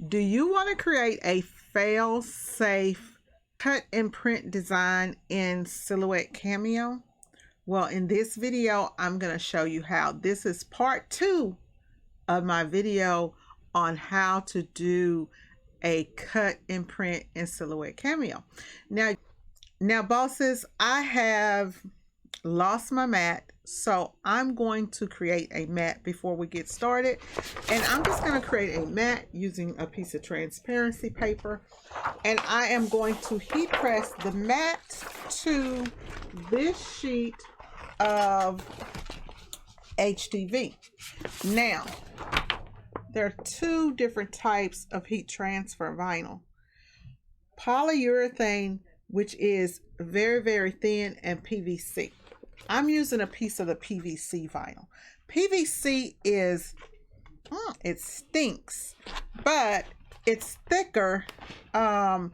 Do you want to create a fail-safe cut and print design in Silhouette Cameo? Well, in this video, I'm going to show you how. This is part 2 of my video on how to do a cut and print in Silhouette Cameo. Now bosses, I have lost my mat, so I'm going to create a mat before we get started. And I'm just going to create a mat using a piece of transparency paper, and I am going to heat press the mat to this sheet of HDV. Now, there are 2 different types of heat transfer vinyl. Polyurethane, which is very, very thin, and PVC. I'm using a piece of the PVC vinyl. PVC is, it stinks, but it's thicker. And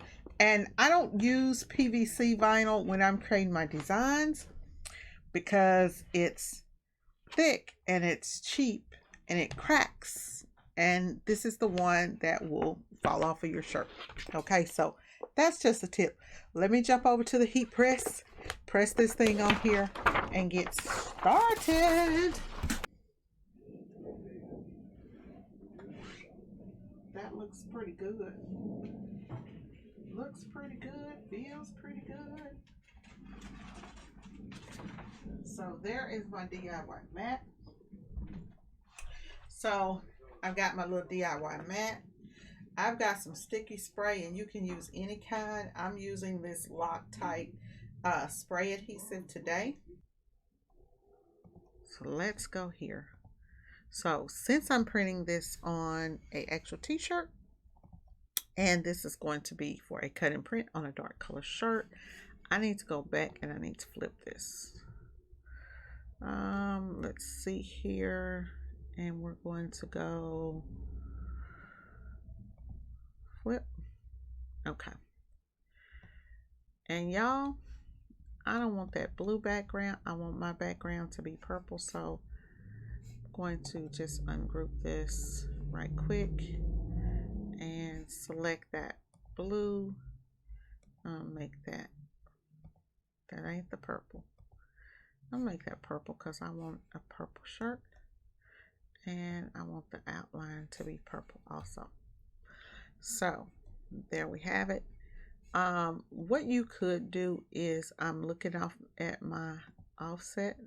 I don't use PVC vinyl when I'm creating my designs because it's thick and it's cheap and it cracks. And this is the one that will fall off of your shirt. Okay, so that's just a tip. Let me jump over to the heat press, press this thing on here, and get started. That looks pretty good. Looks pretty good, feels pretty good. So there is my DIY mat. So I've got my little DIY mat. I've got some sticky spray, and you can use any kind. I'm using this Loctite spray adhesive today. So let's go here. So since I'm printing this on a actual t-shirt, and this is going to be for a cut and print on a dark color shirt, I need to go back and I need to flip this. Let's see here, and we're going to go flip. Okay. And y'all, I don't want that blue background. I want my background to be purple. So I'm going to just ungroup this right quick and select that blue. Make that ain't the purple. I'll make that purple because I want a purple shirt, and I want the outline to be purple also. So there we have it. What you could do is, I'm looking off at my offset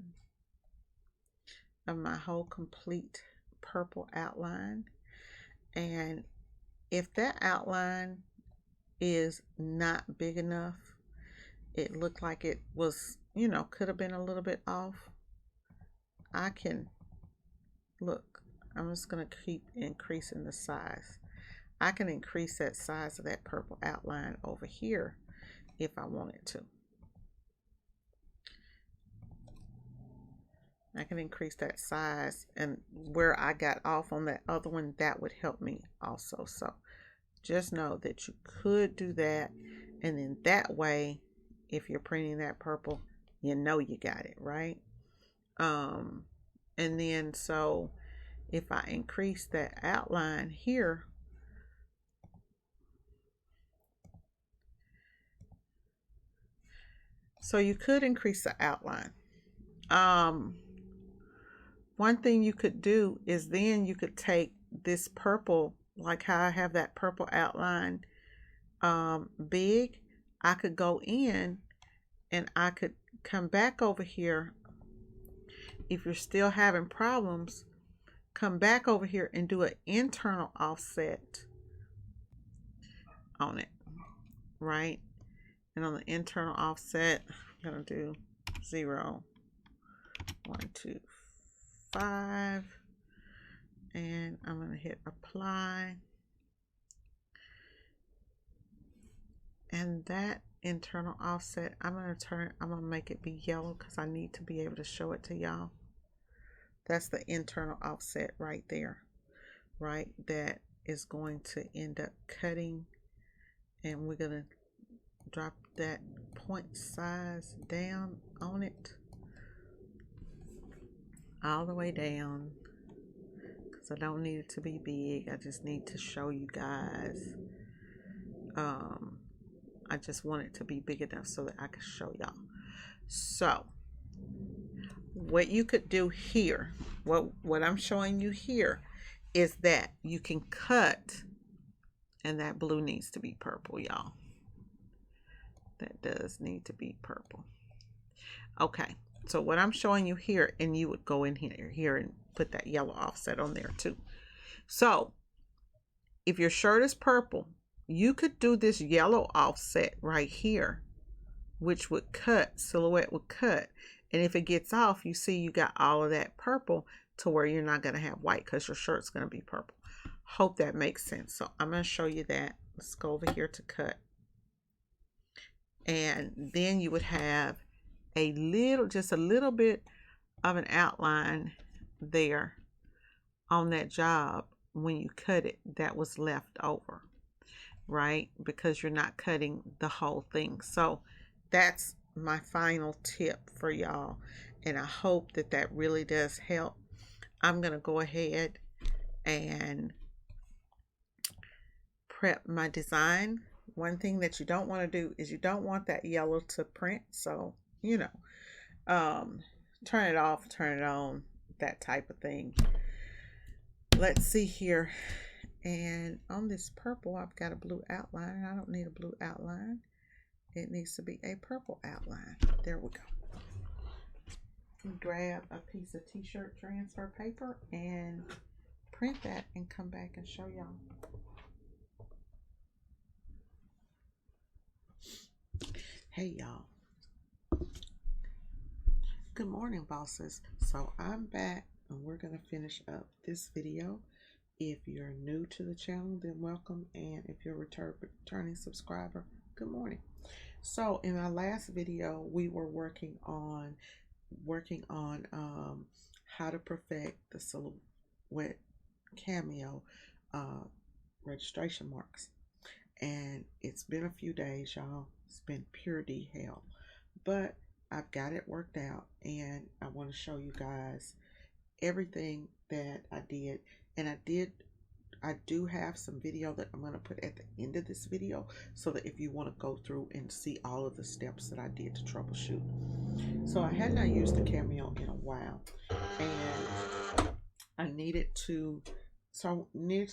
of my whole complete purple outline, and if that outline is not big enough, it looked like it was, could have been a little bit off, I can look. I'm just going to keep increasing the size. I can increase that size of that purple outline over here if I wanted to. I can increase that size, and where I got off on that other one, that would help me also. So just know that you could do that, and then that way, if you're printing that purple, you know you got it, right? And then so if I increase that outline here, so you could increase the outline. One thing you could do is then you could take this purple, like how I have that purple outline big, I could go in and I could come back over here. If you're still having problems, come back over here and do an internal offset on it, right? And on the internal offset, I'm going to do 0, 1, 2, 5, and I'm going to hit apply. And that internal offset, I'm going to make it be yellow because I need to be able to show it to y'all. That's the internal offset right there, right? That is going to end up cutting, and we're going to drop that point size down on it all the way down, So I don't need it to be big. I just need to show you guys. I just want it to be big enough so that I can show y'all. So what you could do here, what I'm showing you here, is that you can cut, and that blue needs to be purple, y'all. That does need to be purple. Okay, so what I'm showing you here, and you would go in here and put that yellow offset on there too. So if your shirt is purple, you could do this yellow offset right here, which would cut, silhouette would cut. And if it gets off, you see you got all of that purple to where you're not going to have white because your shirt's going to be purple. Hope that makes sense. So I'm going to show you that. Let's go over here to cut. And then you would have a little, just a little bit of an outline there on that job when you cut it that was left over, right? Because you're not cutting the whole thing. So that's my final tip for y'all, and I hope that that really does help. I'm gonna go ahead and prep my design. One thing that you don't want to do is you don't want that yellow to print, so you know, turn it off, turn it on, that type of thing. Let's see here. And on this purple, I've got a blue outline. I don't need a blue outline. It needs to be a purple outline. There we go. Grab a piece of t-shirt transfer paper and print that and come back and show y'all. Hey y'all. Good morning, bosses. So I'm back and we're going to finish up this video. If you're new to the channel, then welcome. And if you're a returning subscriber, good morning. So in our last video, we were working on how to perfect the silhouette Cameo registration marks. And it's been a few days, y'all. It's been pure D hell, but I've got it worked out, and I want to show you guys everything that I did. And I do have some video that I'm going to put at the end of this video, so that if you want to go through and see all of the steps that I did to troubleshoot. So I had not used the Cameo in a while, and I needed to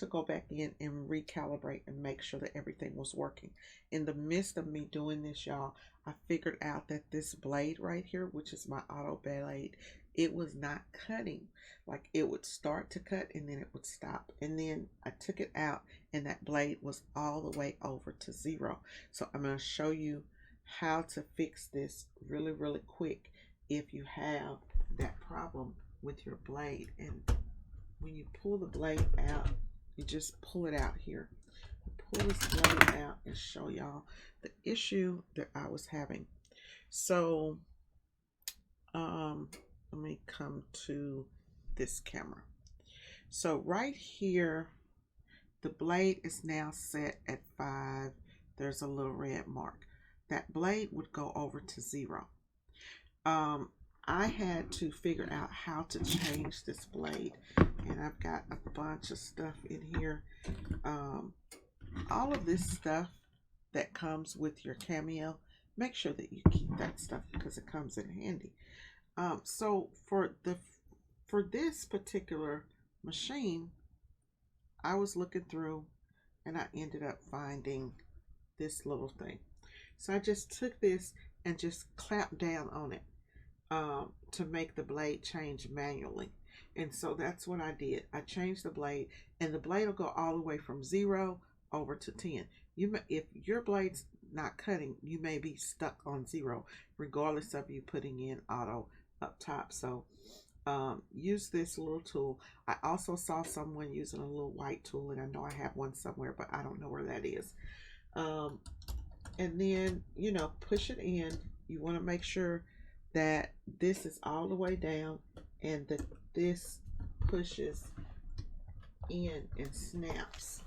go back in and recalibrate and make sure that everything was working. In the midst of me doing this, y'all, I figured out that this blade right here, which is my auto blade, it was not cutting. Like, it would start to cut and then it would stop. And then I took it out and that blade was all the way over to 0. So I'm going to show you how to fix this really, really quick if you have that problem with your blade. And when you pull the blade out, you just pull it out here. Pull this blade out and show y'all the issue that I was having. So let me come to this camera. So right here, the blade is now set at 5. There's a little red mark. That blade would go over to 0. I had to figure out how to change this blade, and I've got a bunch of stuff in here. All of this stuff that comes with your Cameo, make sure that you keep that stuff because it comes in handy. So for this particular machine, I was looking through and I ended up finding this little thing. So I just took this and just clamped down on it to make the blade change manually. And so that's what I did. I changed the blade, and the blade will go all the way from 0 over to 10. If your blade's not cutting, you may be stuck on 0, regardless of you putting in auto up top. So use this little tool. I also saw someone using a little white tool, and I know I have one somewhere, but I don't know where that is. And then, you know, push it in. You want to make sure that this is all the way down and that this pushes in and snaps.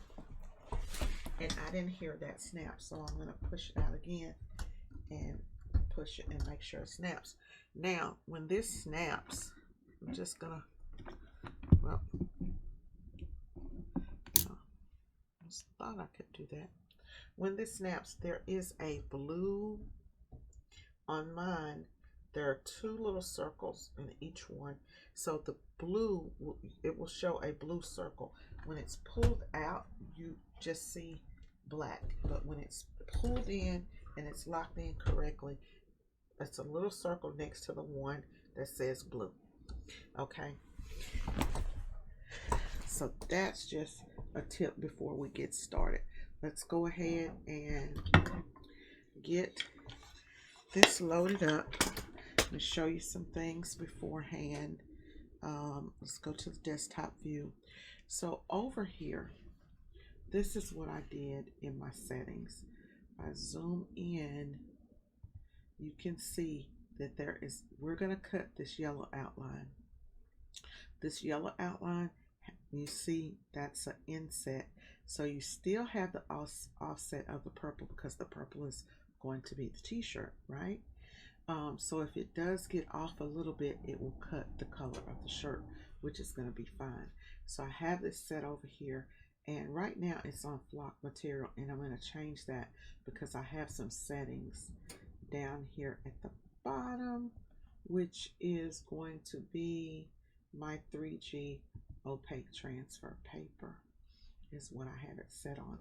And I didn't hear that snap, so I'm going to push it out again and push it and make sure it snaps. Now, when this snaps, I'm just going to, well, thought I could do that. When this snaps, there is a blue on mine. There are two little circles in each one. So the blue, it will show a blue circle. When it's pulled out, you just see black. But when it's pulled in and it's locked in correctly, it's a little circle next to the one that says blue. Okay. So that's just a tip before we get started. Let's go ahead and get this loaded up and show you some things beforehand. Let's go to the desktop view. So over here, this is what I did in my settings. If I zoom in, you can see that we're going to cut this yellow outline. This yellow outline, you see that's an inset. So you still have the offset of the purple because the purple is going to be the t-shirt, right? So if it does get off a little bit, it will cut the color of the shirt, which is going to be fine. So I have this set over here, and right now it's on flock material, and I'm going to change that because I have some settings down here at the bottom, which is going to be my 3G opaque transfer paper is what I have it set on.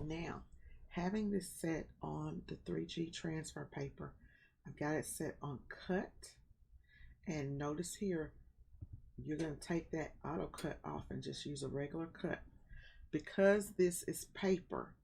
Now, having this set on the 3G transfer paper, I've got it set on cut, and notice here you're going to take that auto cut off and just use a regular cut. Because this is paper,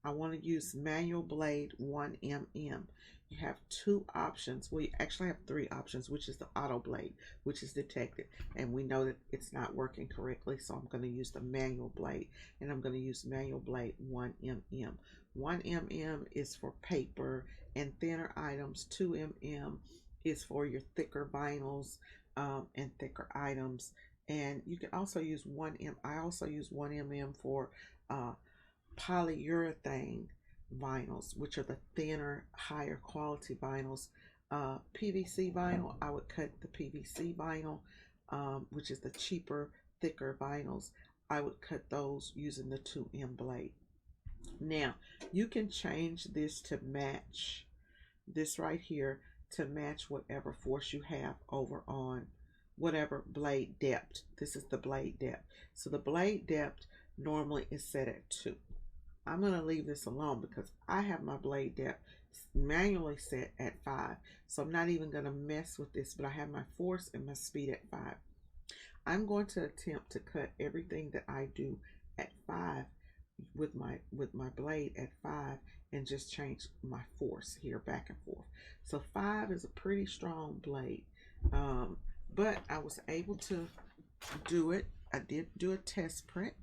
I want to use manual blade 1mm. You have two options. Well, you actually have three options, which is the auto blade, which is detected, and we know that it's not working correctly, so I'm going to use the manual blade, and I'm going to use manual blade 1mm. 1mm is for paper and thinner items. 2mm is for your thicker vinyls and thicker items, and you can also use 1mm. I also use 1mm for polyurethane vinyls, which are the thinner, higher quality vinyls. PVC vinyl, I would cut the PVC vinyl, which is the cheaper, thicker vinyls. I would cut those using the 2M blade. Now, you can change this to match this right here, to match whatever force you have over on whatever blade depth. This is the blade depth. So the blade depth normally is set at 2. I'm going to leave this alone because I have my blade depth manually set at 5. So I'm not even going to mess with this, but I have my force and my speed at 5. I'm going to attempt to cut everything that I do at 5 with my blade at 5, and just change my force here back and forth. So 5 is a pretty strong blade, but I was able to do it. I did do a test print,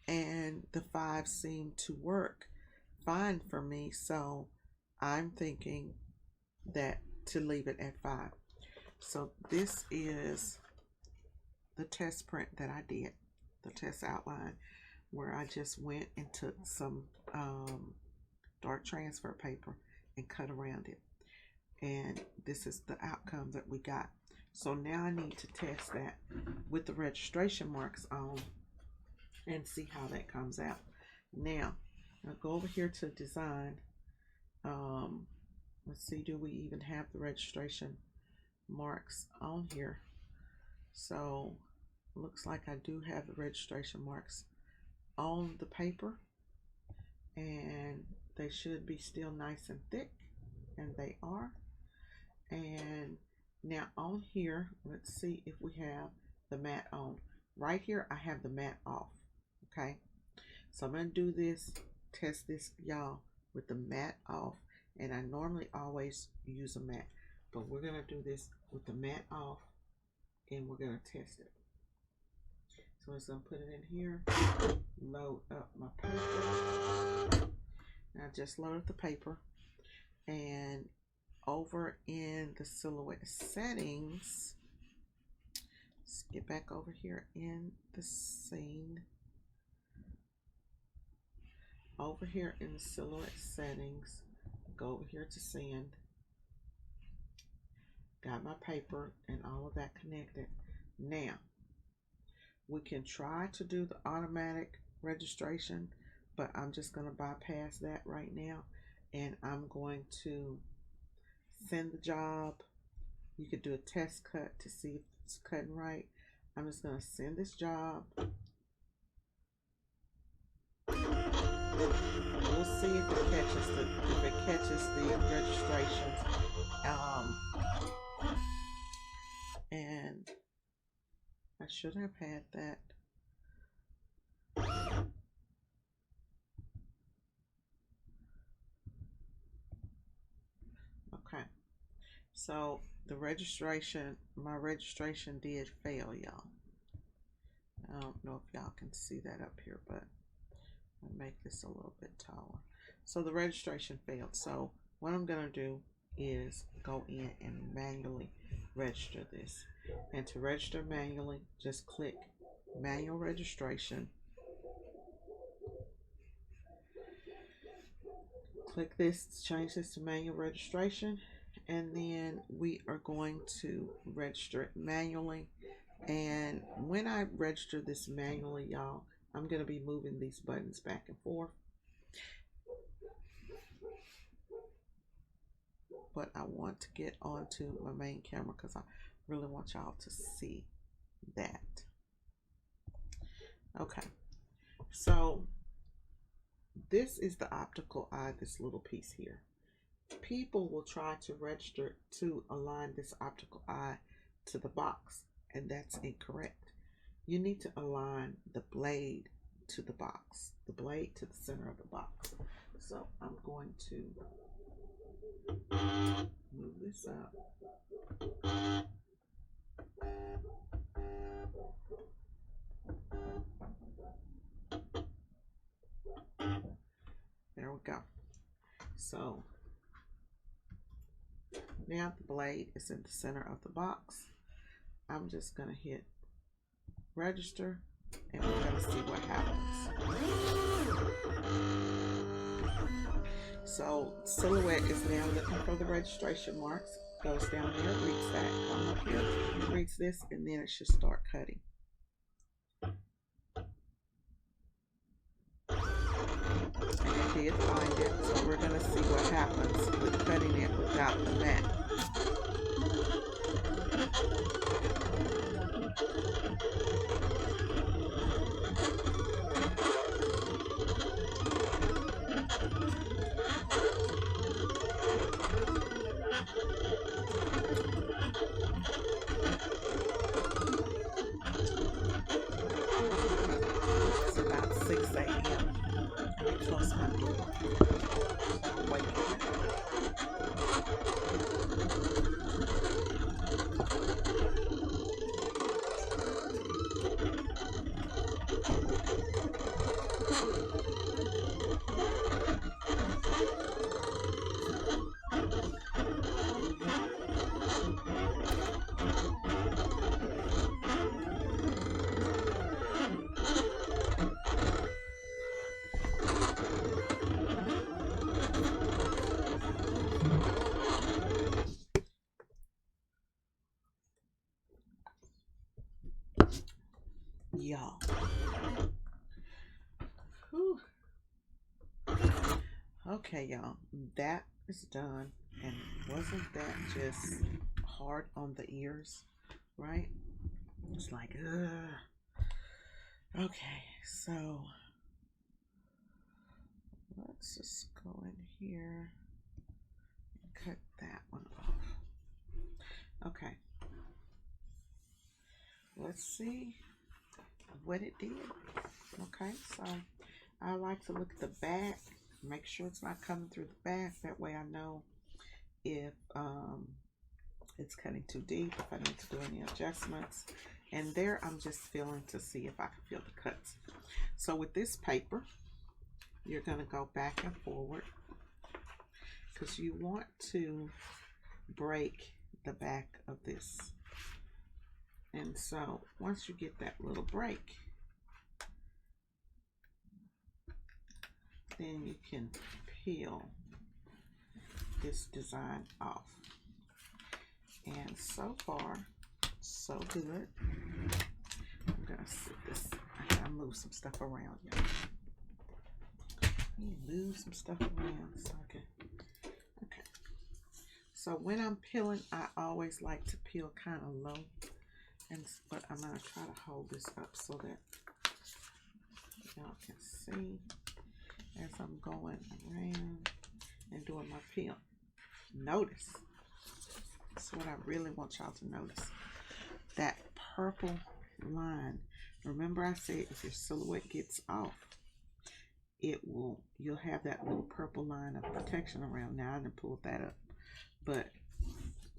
and the 5 seemed to work fine for me, so I'm thinking that to leave it at 5. So this is the test print that I did, the test outline, where I just went and took some dark transfer paper and cut around it, and this is the outcome that we got. So now I need to test that with the registration marks on and see how that comes out. Now I'll go over here to design. Let's see, do we even have the registration marks on here? So looks like I do have the registration marks on the paper, and they should be still nice and thick, and they are. And now on here, let's see if we have the matte on. Right here I have the matte off. Okay, so I'm going to do this, test this, y'all, with the matte off, and I normally always use a matte, but we're going to do this with the matte off, and we're going to test it. So I'm just going to put it in here, load up my paper. Now I just loaded the paper, and over in the silhouette settings, let's get back over here in the scene. Over here in the silhouette settings, go over here to send. Got my paper and all of that connected. Now we can try to do the automatic registration, but I'm just going to bypass that right now, and I'm going to send the job. You could do a test cut to see if it's cutting right. I'm just going to send this job. We'll see if it catches the registrations. And I should have had that. Okay, so the registration, my registration did fail, y'all. I don't know if y'all can see that up here, but I'll make this a little bit taller. So the registration failed. So what I'm gonna do is go in and manually register this. And to register manually, just click manual registration. Click this, change this to manual registration, and then we are going to register it manually. And when I register this manually, y'all, I'm going to be moving these buttons back and forth. But I want to get onto my main camera because I really want y'all to see that. Okay, so this is the optical eye, this little piece here. People will try to register to align this optical eye to the box, and that's incorrect. You need to align the blade to the box, the blade to the center of the box. So I'm going to move this up. There we go. So now the blade is in the center of the box. I'm just going to hit register, and we're going to see what happens. So silhouette is now looking for the registration marks. Goes down there, reads that, come up here, reads this, and then it should start cutting. And it did find it, so we're going to see what happens with cutting it without the mat. It's about 6 a.m. Let me close my door. I'm waking up. Y'all. Okay, y'all, that is done. And wasn't that just hard on the ears, right? It's like, ugh. Okay, so let's just go in here and cut that one off. Okay, let's see what it did. Okay, so I like to look at the back, make sure it's not coming through the back. That way I know if it's cutting too deep, if I need to do any adjustments. And there I'm just feeling to see if I can feel the cuts. So with this paper, you're going to go back and forward because you want to break the back of this. And so once you get that little break, then you can peel this design off. And so far, so good. I'm gonna sit this, I gotta move some stuff around here. Let me move some stuff around so I can. Okay. So when I'm peeling, I always like to peel kind of low. But I'm going to try to hold this up so that y'all can see as I'm going around and doing my peel. Notice, this is what I really want y'all to notice. That purple line. Remember I said if your silhouette gets off, you'll have that little purple line of protection around. Now I didn't pull that up, but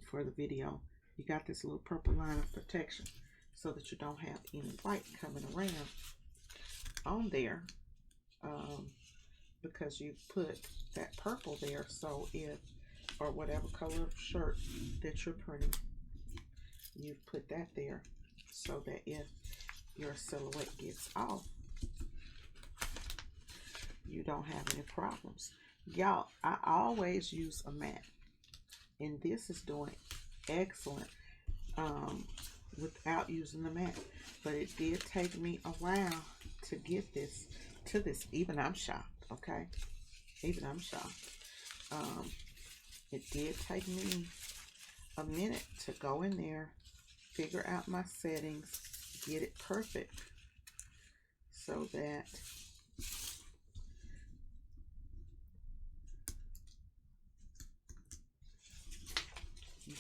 for the video, you got this little purple line of protection so that you don't have any white coming around on there, because you put that purple there. So if, or whatever color of shirt that you're printing, you put that there so that if your silhouette gets off, you don't have any problems. Y'all, I always use a mat, and this is doing excellent without using the mat, but it did take me a while to get this to this. Even I'm shocked. Okay, even I'm shocked. It did take me a minute to go in there, figure out my settings, get it perfect so that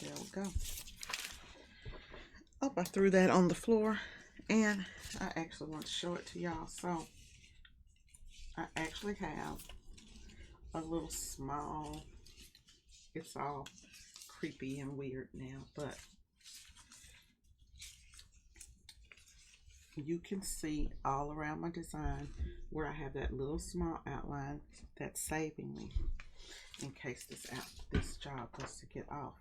there we go. Oh, I threw that on the floor, and I actually want to show it to y'all. So I actually have a little small, it's all creepy and weird now, but you can see all around my design where I have that little small outline that's saving me in case this job was to get off.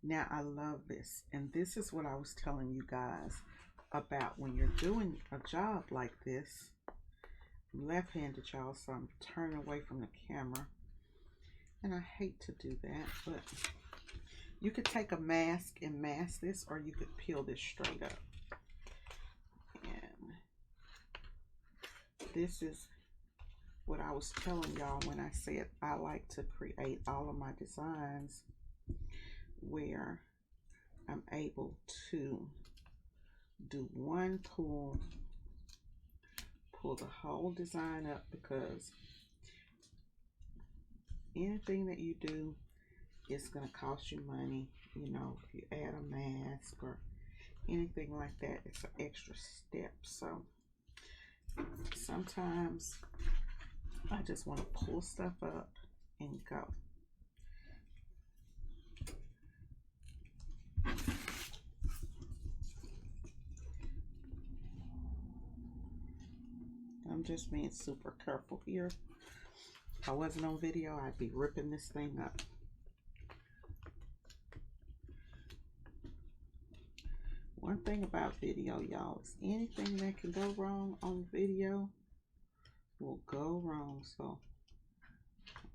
Now I love this, and this is what I was telling you guys about when you're doing a job like this. I'm left-handed, y'all, so I'm turning away from the camera, and I hate to do that, but you could take a mask and mask this, or you could peel this straight up. And this is what I was telling y'all when I said I like to create all of my designs where I'm able to do one pull the whole design up, because anything that you do is going to cost you money. You know, if you add a mask or anything like that, it's an extra step. So sometimes I just want to pull stuff up and go. I'm just being super careful here. If I wasn't on video, I'd be ripping this thing up. One thing about video, y'all, is anything that can go wrong on video will go wrong. So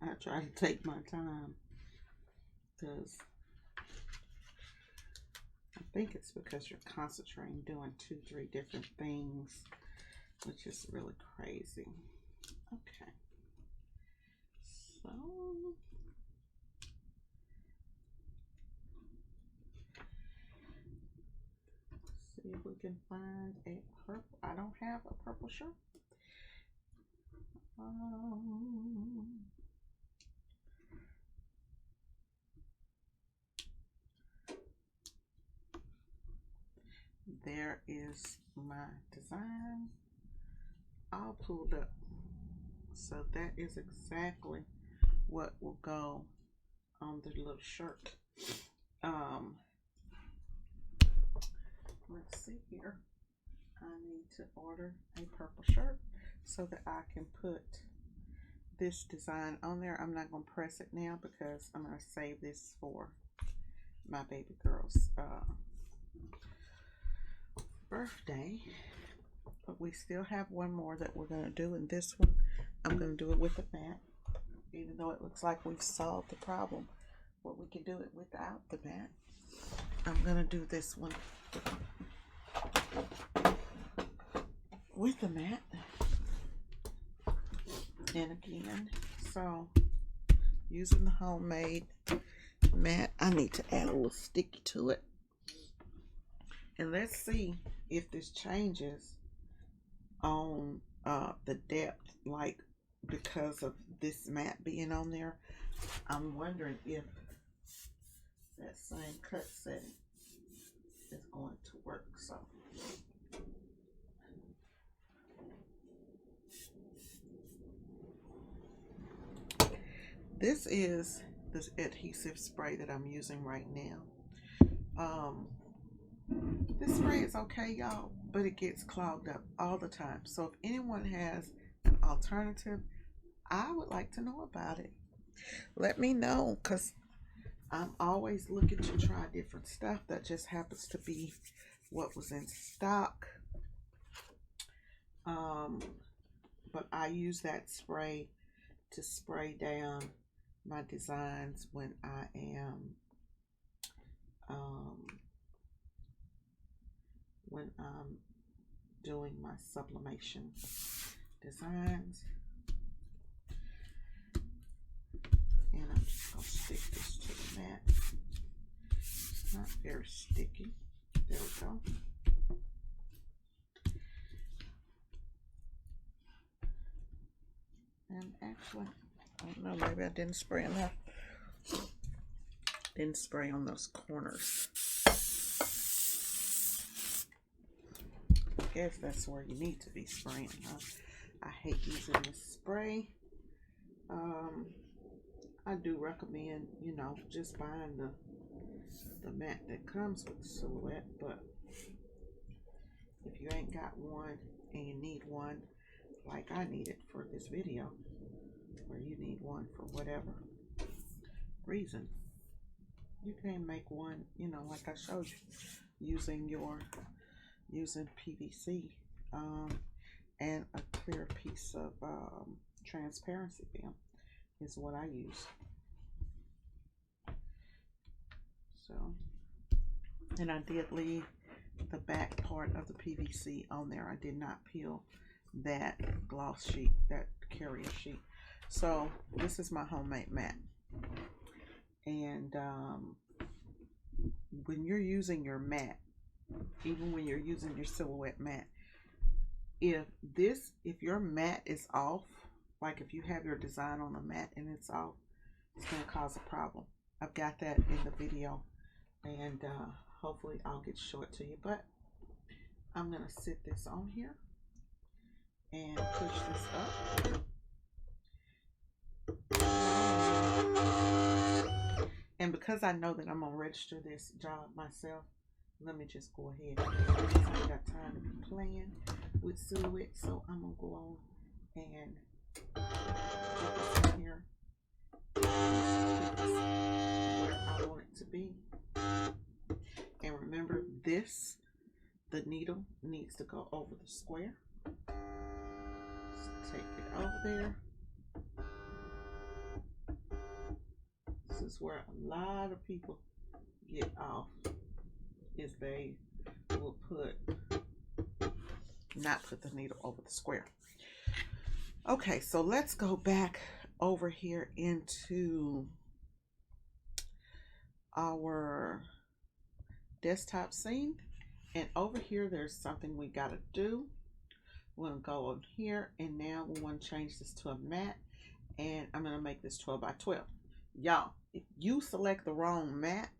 I try to take my time, because I think it's because you're concentrating doing 2-3 different things, which is really crazy. Okay, so see if we can find a purple. I don't have a purple shirt. There is my design all pulled up. So that is exactly what will go on the little shirt. Let's see here. I need to order a purple shirt so that I can put this design on there. I'm not going to press it now because I'm going to save this for my baby girl's birthday. But we still have one more that we're going to do, and this one I'm going to do it with a mat, even though it looks like we've solved the problem. But we can do it without the mat. I'm going to do this one with the mat. And again, so using the homemade mat, I need to add a little sticky to it. And let's see if this changes on the depth, like because of this mat being on there. I'm wondering if that same cut setting is going to work. So this is this adhesive spray that I'm using right now. This spray is okay, y'all, but it gets clogged up all the time. So if anyone has an alternative, I would like to know about it. Let me know, because I'm always looking to try different stuff. That just happens to be what was in stock. But I use that spray to spray down my designs when I am when I'm doing my sublimation designs. And I'm just going to stick this to the mat. It's not very sticky. There we go. And actually, I don't know, maybe I didn't spray enough. Didn't spray on those corners. I guess that's where you need to be spraying. I hate using this spray. I do recommend, you know, just buying the mat that comes with the silhouette, but if you ain't got one and you need one, like I need it for this video, or you need one for whatever reason, you can make one, you know, like I showed you, using PVC and a clear piece of transparency film is what I use. So, and I did leave the back part of the PVC on there. I did not peel that gloss sheet, that carrier sheet. So this is my homemade mat. And when you're using your mat, even when you're using your silhouette mat, if your mat is off, like if you have your design on the mat and it's off, it's going to cause a problem. I've got that in the video, and hopefully I'll get short to you, but I'm going to sit this on here and push this up. And because I know that I'm going to register this job myself, let me just go ahead. I ain't got time to be playing with silhouette, so I'm going to go on and put this in here where I want it to be. And remember, the needle needs to go over the square. Just take it over there. This is where a lot of people get off, is they will not put the needle over the square. Okay, so let's go back over here into our desktop scene, and over here there's something we got to do. We're going to go on here, and now we want to change this to a mat, and I'm going to make this 12 by 12. Y'all, if you select the wrong mat,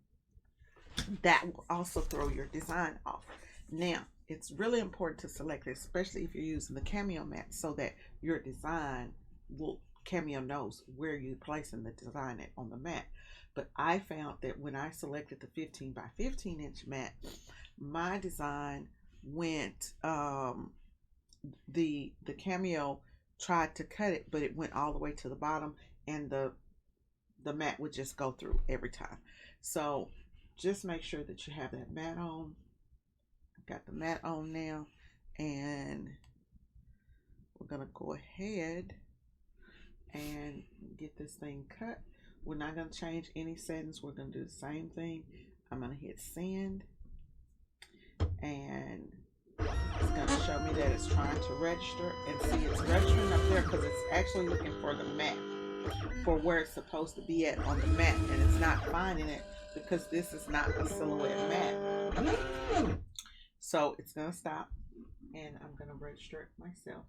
that will also throw your design off. Now, it's really important to select it, especially if you're using the Cameo mat, so that your design Cameo knows where you're placing the design on the mat. But I found that when I selected the 15 by 15 inch mat, my design went, the Cameo tried to cut it, but it went all the way to the bottom, and the mat would just go through every time. So just make sure that you have that mat on. I've got the mat on now, and we're gonna go ahead and get this thing cut. We're not gonna change any settings. We're gonna do the same thing. I'm gonna hit send, and It's going to show me that it's trying to register, and see it's registering up there because it's actually looking for the map, for where it's supposed to be at on the map, and it's not finding it because this is not a silhouette map. So it's going to stop, and I'm going to register it myself.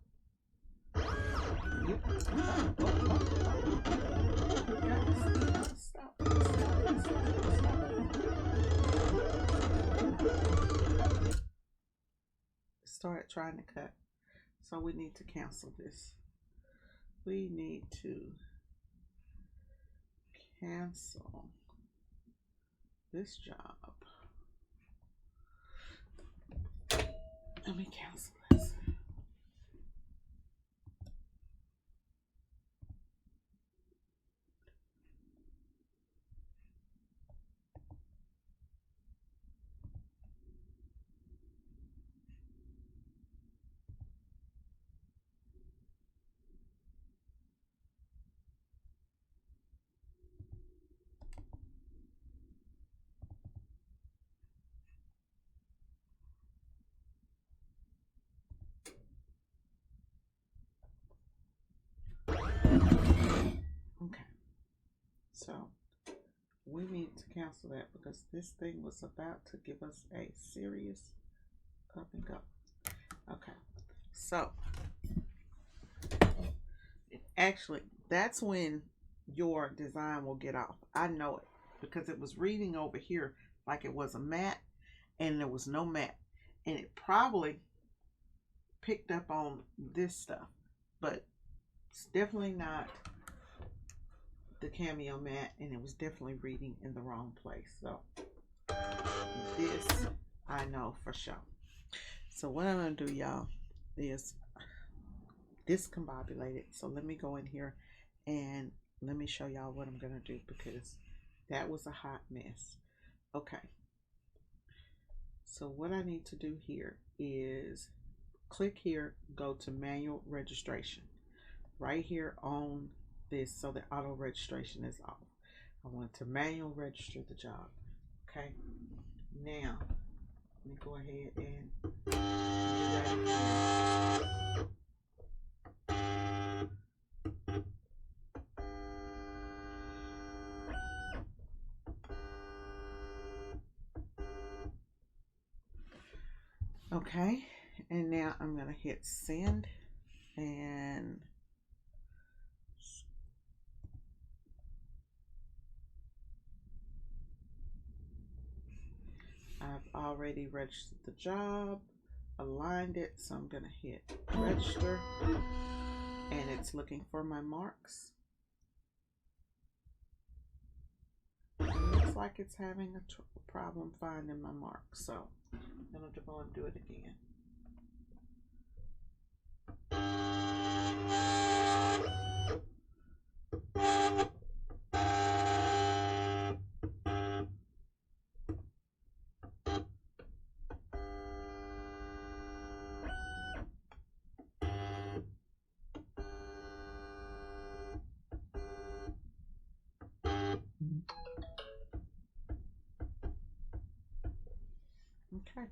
Stop. Start trying to cut. So we need to cancel this. We need to cancel this job. Let me cancel this. Okay, so we need to cancel that because this thing was about to give us a serious up and go. Okay, so actually that's when your design will get off. I know it because it was reading over here like it was a mat, and there was no mat, and it probably picked up on this stuff, but it's definitely not the Cameo mat, and it was definitely reading in the wrong place. So this I know for sure. So what I'm going to do, y'all, is discombobulate it. So let me go in here and let me show y'all what I'm going to do, because that was a hot mess. Okay, so what I need to do here is click here, go to manual registration right here on this, so the auto registration is off. I want to manual register the job. Okay, now let me go ahead and do that again. Okay, and now I'm going to hit send, and I've already registered the job, aligned it, so I'm going to hit register, and it's looking for my marks. It looks like it's having a problem finding my marks, so I'm going to go and do it again. Okay.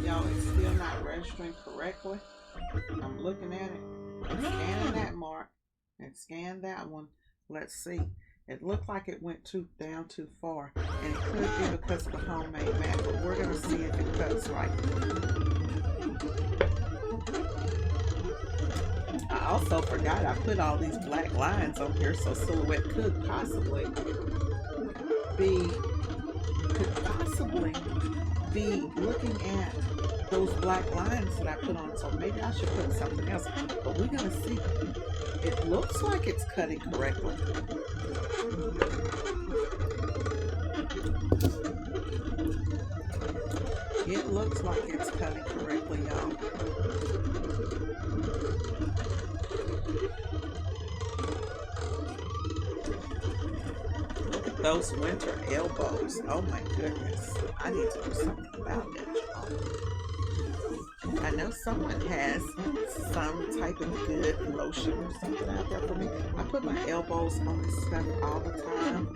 Y'all, it's still not registering correctly. I'm looking at it. It's scanning that mark and scan that one. Let's see. It looked like it went down too far, and it could be because of the homemade mat, but we're going to see if it cuts right. I also forgot I put all these black lines on here, so Silhouette could possibly be looking at those black lines that I put on, so maybe I should put something else, but we're going to see. It looks like it's cutting correctly. It looks like it's cutting correctly, y'all. Look at those winter elbows. Oh my goodness. I need to do something about that, y'all. I know someone has some type of good lotion or something out there for me. I put my elbows on this stuff all the time,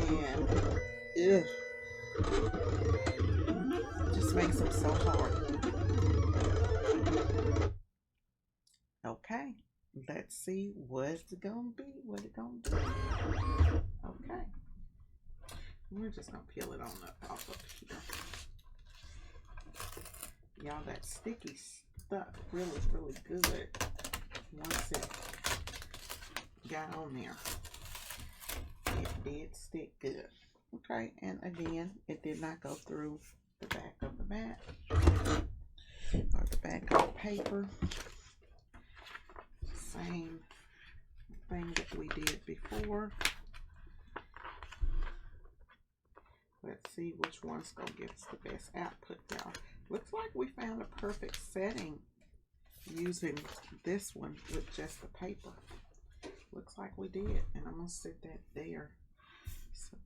and ugh, it just makes them so hard. Okay, let's see what's it gonna be. What it gonna do? Okay, we're just gonna peel it on up off of here. Y'all, that sticky stuck really, really good once it got on there. It did stick good. Okay, and again, it did not go through the back of the mat or the back of the paper. Same thing that we did before. Let's see which one's gonna give us the best output, y'all. Looks like we found a perfect setting using this one with just the paper. Looks like we did, and I'm gonna sit that there, so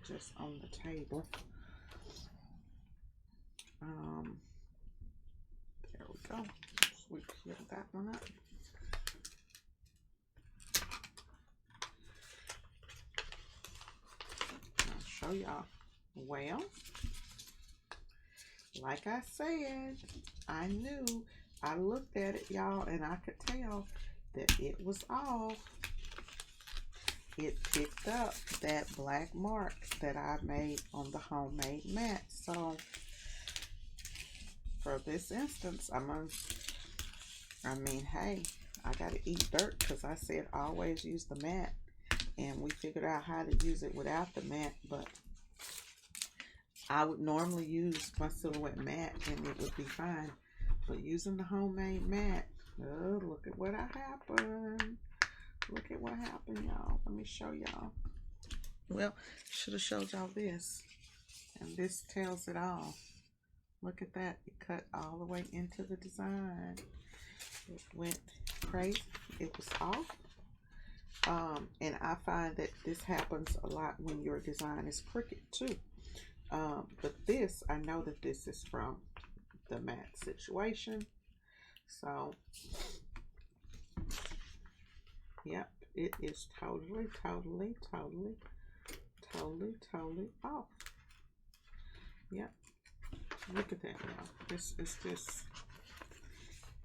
just on the table. There we go. We peeled that one up. I'll show y'all. Well, like I said, I knew. I looked at it, y'all, and I could tell that it was off. It picked up that black mark that I made on the homemade mat. So for this instance, hey, I gotta eat dirt, because I said always use the mat, and we figured out how to use it without the mat. But I would normally use my silhouette mat and it would be fine, but using the homemade mat, oh, look at what happened. Look at what happened, y'all. Let me show y'all. Well, should have showed y'all this, and this tells it all. Look at that. It cut all the way into the design. It went crazy. It was off. And I find that this happens a lot when your design is crooked too. But this, I know that this is from the mat situation. So, yep, it is totally off. Yep. Look at that now. This is just,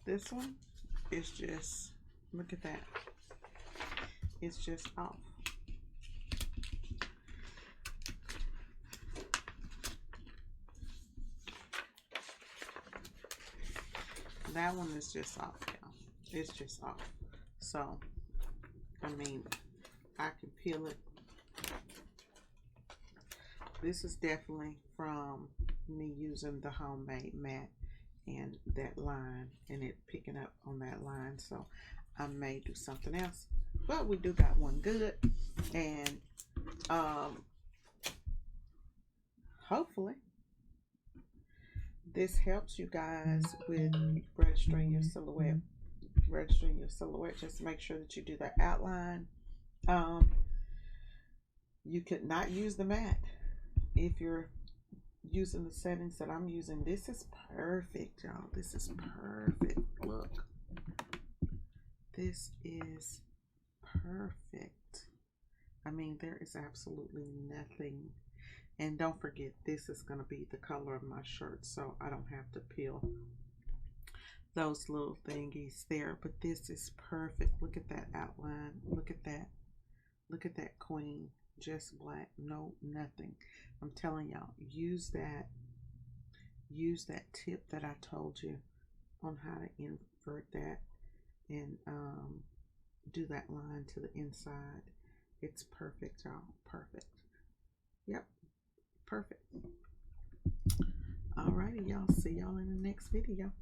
this one is just, look at that. It's just off. That one is just off, y'all. It's just off. So, I mean, I can peel it. This is definitely from me using the homemade mat and that line, and it picking up on that line. So I may do something else, but we do got one good, and hopefully this helps you guys with registering your silhouette. Just make sure that you do the outline. You could not use the mat if you're using the settings that I'm using. This is perfect, y'all. This is perfect. Look, this is perfect. I mean, there is absolutely nothing. And don't forget, this is going to be the color of my shirt, so I don't have to peel those little thingies there. But this is perfect. Look at that outline. Look at that. Look at that queen. Just black. No, nothing. I'm telling y'all, use that tip that I told you on how to invert that and do that line to the inside. It's perfect, y'all. Perfect. Yep. Perfect. Alrighty, y'all. See y'all in the next video.